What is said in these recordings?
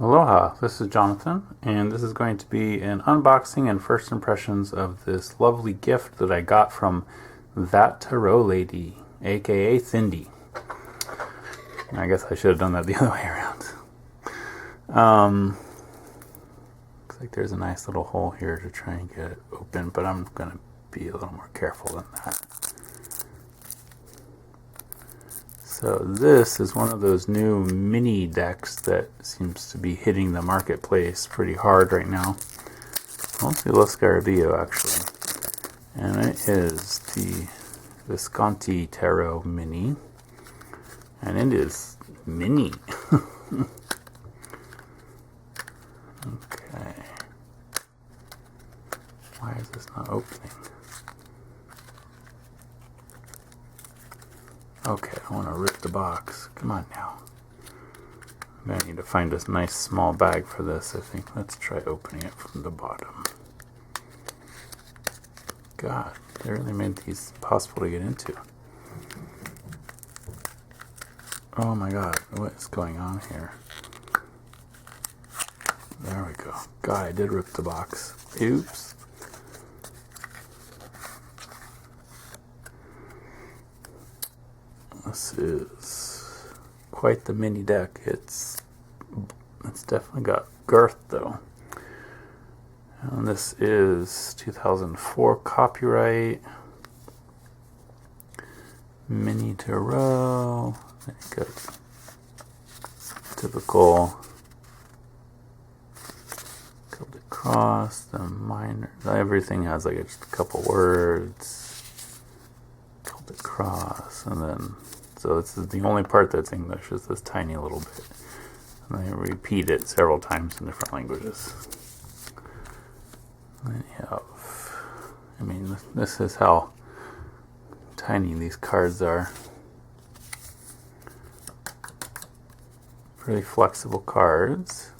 Aloha, this is Jonathan, and this is going to be an unboxing and first impressions of this lovely gift that I got from That Tarot Lady, aka Cindy. I guess I should have done that the other way around. Looks like there's a nice little hole here to try and get it open, but I'm going to be a little more careful than that. So this is one of those new mini decks that seems to be hitting the marketplace pretty hard right now. Mostly Lo Scarabeo, actually. And it is the Visconti Tarot Mini. And it is mini. Okay. Why is this not opening? Okay, I want to rip the box. Come on now. I'm going to need to find a nice small bag for this, I think. Let's try opening it from the bottom. God, they really made these impossible to get into. Oh my god, what is going on here? There we go. God, I did rip the box. Oops. This is quite the mini deck. It's definitely got girth though. And this is 2004 copyright. Mini Tarot. Then you got typical Celtic cross, the minor. Everything has like just a couple words. Celtic cross, and then. So this is the only part that's English, is this tiny little bit. And they repeat it several times in different languages. And then you have, I mean, this is how tiny these cards are. Pretty flexible cards.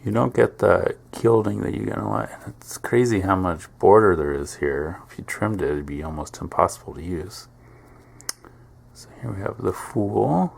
You don't get the gilding that you get in a lot. It's crazy how much border there is here. If you trimmed it, it'd be almost impossible to use. So here we have the Fool.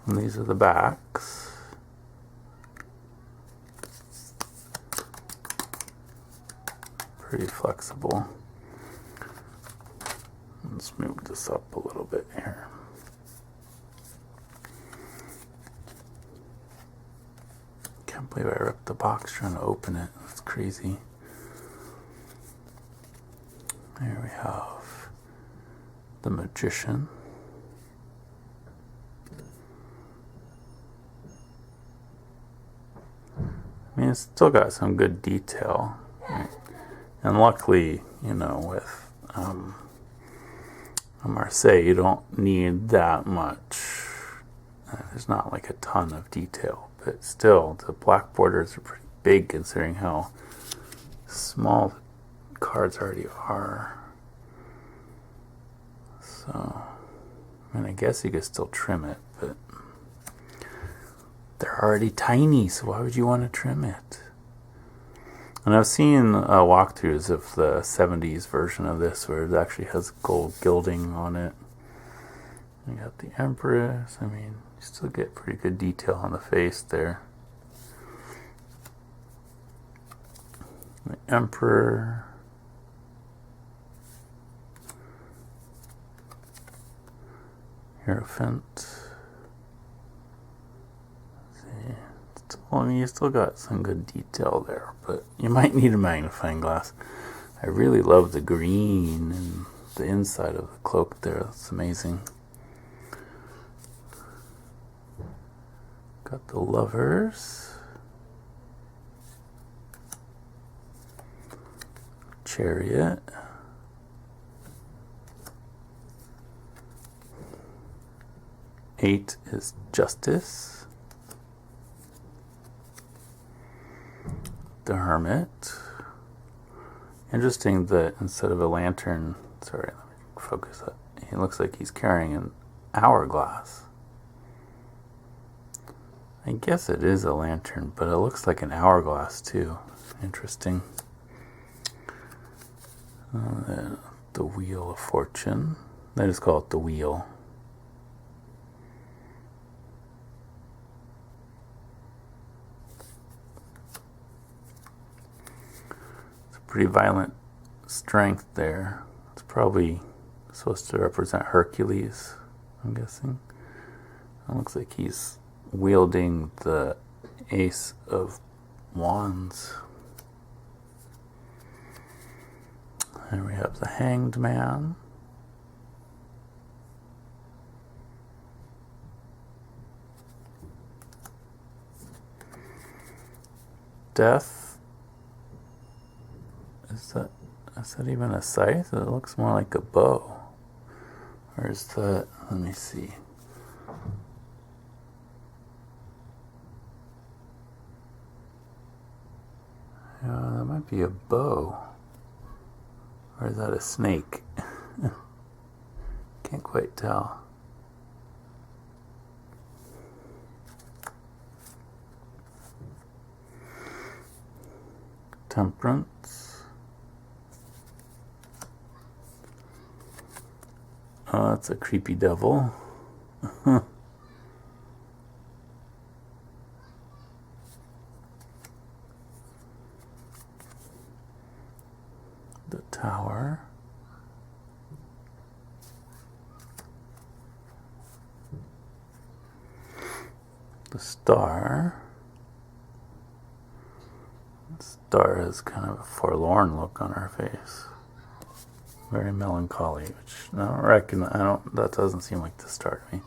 And these are the backs. Pretty flexible. Let's move this up a little bit here. Can't believe I ripped the box trying to open it. That's crazy. There we have the Magician. I mean, it's still got some good detail. Right? And luckily, you know, with Marseille, you don't need that much. There's not like a ton of detail. But still, the black borders are pretty big considering how small the cards already are. So, I mean, I guess you could still trim it, but they're already tiny, so why would you want to trim it? And I've seen walkthroughs of the 70s version of this where it actually has gold gilding on it. You got the Empress. I mean, you still get pretty good detail on the face there. The Emperor. Hierophant. See, I mean, you still got some good detail there, but you might need a magnifying glass. I really love the green and the inside of the cloak there. That's amazing. Got the Lovers, Chariot, Eight is Justice, the Hermit. Interesting that instead of a lantern, sorry, let me focus that. It looks like he's carrying an hourglass. I guess it is a lantern, but it looks like an hourglass too. Interesting. The Wheel of Fortune. They just call it the Wheel. pretty violent strength there. It's probably supposed to represent Hercules, I'm guessing. It looks like he's wielding the Ace of Wands. And we have the Hanged Man. Death. Is that even a scythe? It looks more like a bow. Or is that, let me see. Yeah, that might be a bow. Or is that a snake? Can't quite tell. Temperance. Oh, that's a creepy devil. The Tower. The Star. The Star has kind of a forlorn look on her face. Very melancholy, which that doesn't seem like the Star to me.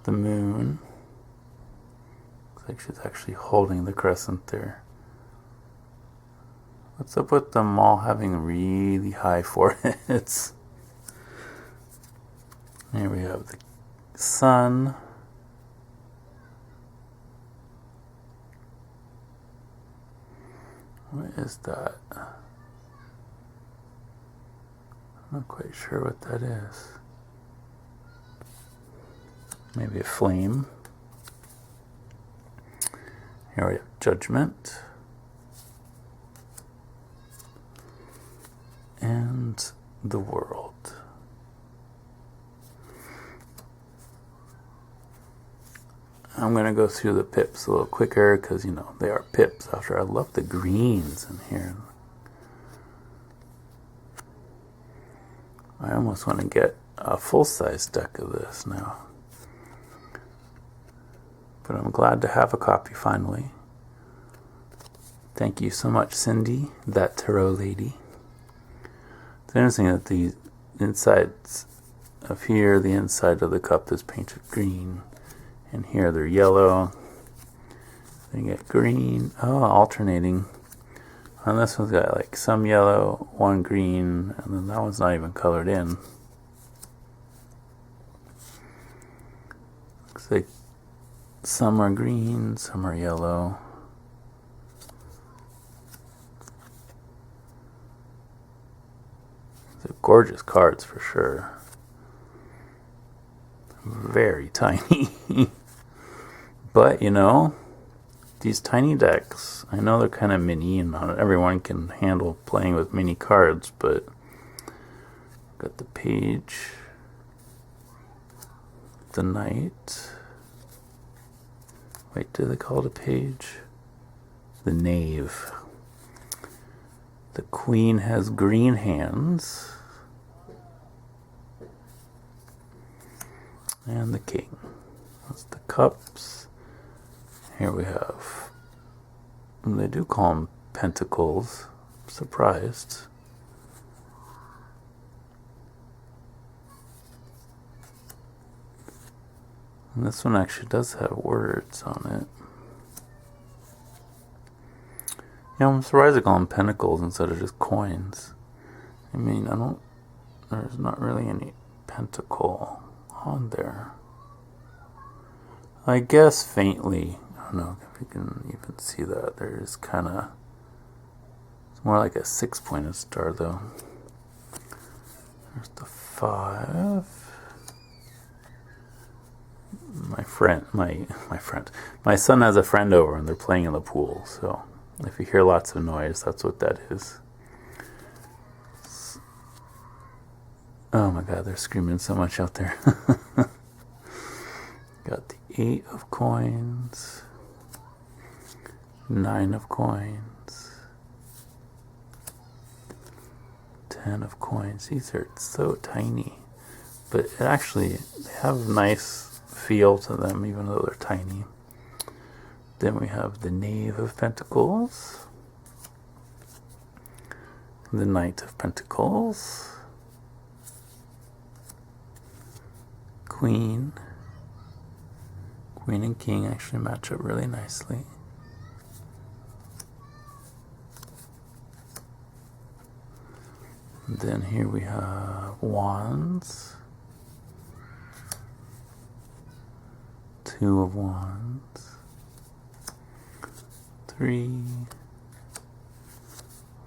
The Moon. Looks like she's actually holding the crescent there. What's up with them all having really high foreheads? Here we have the Sun. What is that? I'm not quite sure what that is. Maybe a flame. Here we have Judgment. And the World. I'm going to go through the pips a little quicker because, you know, they are pips. After I love the greens in here. I almost want to get a full-size deck of this now. But I'm glad to have a copy finally. Thank you so much, Cindy, that tarot lady. It's interesting that the insides of here, the inside of the cup is painted green. And here they're yellow. Then you get green. Oh, alternating. And this one's got like some yellow, one green, and then that one's not even colored in. Looks like some are green, some are yellow. They're gorgeous cards for sure. Very tiny. But, you know, these tiny decks, I know they're kind of mini and not everyone can handle playing with mini cards, but got the Page, the Knight. Wait, do they call it a Page? The Knave. The Queen has green hands. And the King. That's the Cups. Here we have, they do call them Pentacles. I'm surprised. And this one actually does have words on it. Yeah, I'm surprised they call them Pentacles instead of just coins. I mean, there's not really any pentacle on there. I guess faintly. I don't know if you can even see that. There's kind of, it's more like a 6-pointed star though. There's the 5. My son has a friend over and they're playing in the pool. So if you hear lots of noise, that's what that is. Oh my God, they're screaming so much out there. Got the 8 of coins, 9 of coins, 10 of coins. These are so tiny, but it actually, they have a nice feel to them even though they're tiny. Then we have the Knave of Pentacles, the Knight of Pentacles, Queen. Queen and King actually match up really nicely. Then here we have Wands, Two of Wands, 3,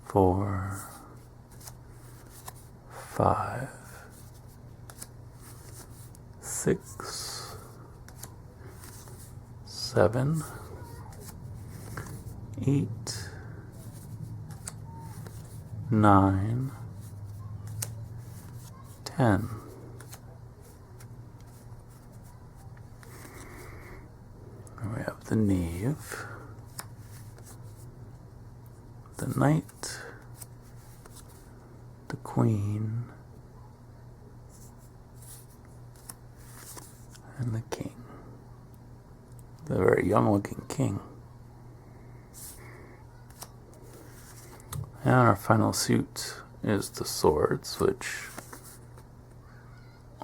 4, 5, 6, 7, 8, 9, 10. And we have the Knave, the Knight, the Queen, and the King. The very young-looking King. And our final suit is the Swords, which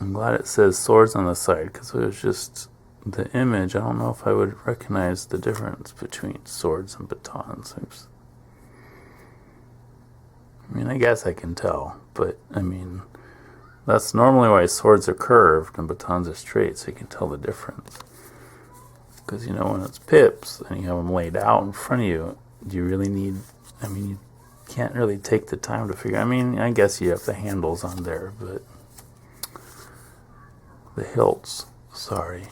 I'm glad it says swords on the side, because it was just the image. I don't know if I would recognize the difference between swords and batons. I mean, I guess I can tell, but I mean, that's normally why swords are curved and batons are straight, so you can tell the difference. Because, you know, when it's pips and you have them laid out in front of you, do you really need, I mean, you can't really take the time to figure, I mean, I guess you have the handles on there, but the hilts, sorry,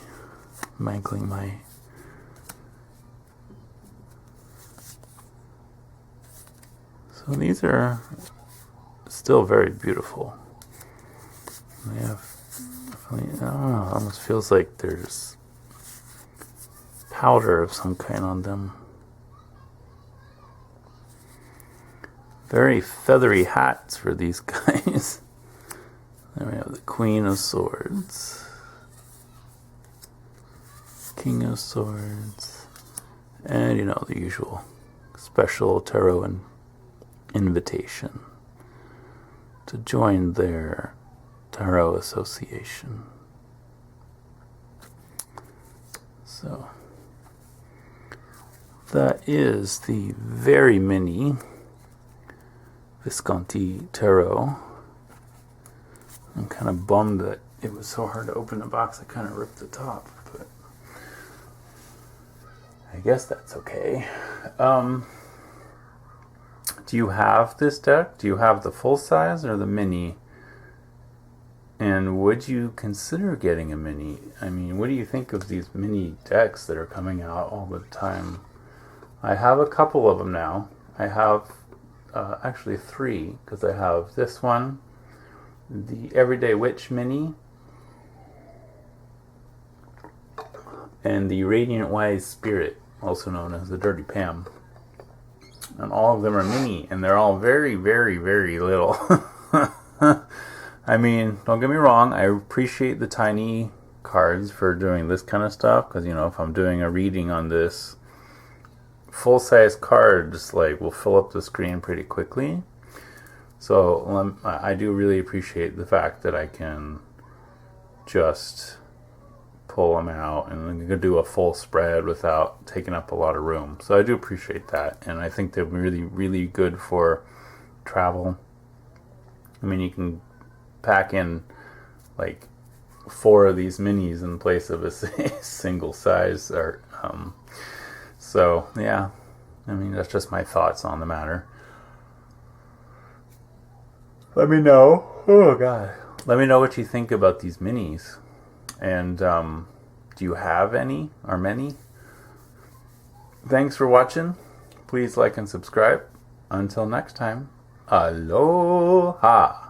mangling my, so these are still very beautiful. They have, I don't know, it almost feels like there's powder of some kind on them. Very feathery hats for these guys. Then we have the Queen of Swords, King of Swords, and, you know, the usual special tarot and invitation to join their tarot association. So that is the very mini Visconti tarot. I'm kind of bummed that it was so hard to open the box. I kind of ripped the top, but I guess that's okay. Do you have this deck? Do you have the full size or the mini? And would you consider getting a mini? I mean, what do you think of these mini decks that are coming out all the time? I have a couple of them now. I have actually 3, because I have this one, the Everyday Witch Mini, and the Radiant Wise Spirit, also known as the Dirty Pam. And all of them are mini, and they're all very, very, very little. I mean, don't get me wrong, I appreciate the tiny cards for doing this kind of stuff, because, you know, if I'm doing a reading on this, full-size cards like will fill up the screen pretty quickly. So I do really appreciate the fact that I can just pull them out and do a full spread without taking up a lot of room. So I do appreciate that, and I think they're really, really good for travel. I mean, you can pack in like 4 of these minis in place of a single size art. So yeah, I mean, that's just my thoughts on the matter. Let me know. Oh God, let me know what you think about these minis. And do you have any or many? Thanks for watching. Please like and subscribe. Until next time, aloha.